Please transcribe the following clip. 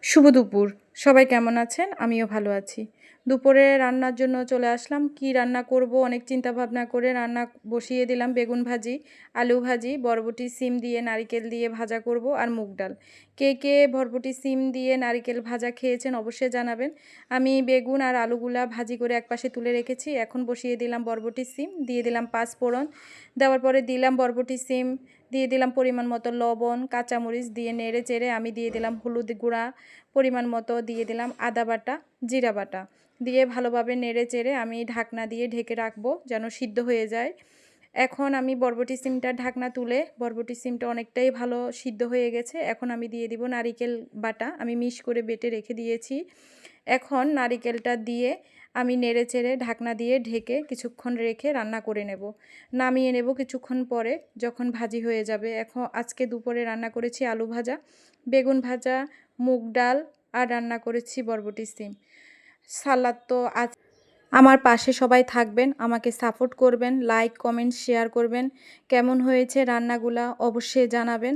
শুভ দুপুর। সবাই কেমন আছেন? আমিও ভালো আছি। দুপুরে রান্নার জন্য চলে আসলাম। কি রান্না করব অনেক চিন্তা ভাবনা করে রান্না বসিয়ে দিলাম। বেগুন ভাজি, আলু ভাজি, বরবটি, সিম দিয়ে নারিকেল দিয়ে ভাজা করব আর মুগ ডাল। কে কে বরবটি, সিম দিয়ে নারিকেল ভাজা খেয়েছেন অবশ্যই জানাবেন। আমি বেগুন আর আলুগুলা ভাজি করে একপাশে তুলে রেখেছি। এখন বসিয়ে দিলাম বরবটি, সিম, দিয়ে দিলাম পাঁচফোড়ন। দেওয়ার পরে দিলাম বরবটি, সিম, দিয়ে দিলাম পরিমাণ মতো লবণ, কাঁচামরিচ দিয়ে নেড়ে চেড়ে আমি দিয়ে দিলাম হলুদ গুঁড়া পরিমাণ মতো, দিয়ে দিলাম আদা বাটা, জিরা বাটা, দিয়ে ভালোভাবে নেড়ে চেড়ে আমি ঢাকনা দিয়ে ঢেকে রাখবো যেন সিদ্ধ হয়ে যায়। এখন আমি বরবটি সিমটা ঢাকনা তুলে বরবটি সিমটা অনেকটাই ভালো সিদ্ধ হয়ে গেছে। এখন আমি দিয়ে দিব নারিকেল বাটা, আমি মিশ করে বেটে রেখে দিয়েছি। এখন নারিকেলটা দিয়ে আমি নেড়ে চেড়ে ঢাকনা দিয়ে ঢেকে কিছুক্ষণ রেখে রান্না করে নেব। নামিয়ে নেব কিছুক্ষণ পরে যখন ভাজি হয়ে যাবে। এখন আজকে দুপুরে রান্না করেছি আলু ভাজা, বেগুন ভাজা, মুগ ডাল আর রান্না করেছি বরবটি সিম। সালাদ তো আজ আমার পাশে সবাই থাকবেন, আমাকে সাপোর্ট করবেন, লাইক, কমেন্ট, শেয়ার করবেন। কেমন হয়েছে রান্নাগুলা অবশ্যই জানাবেন।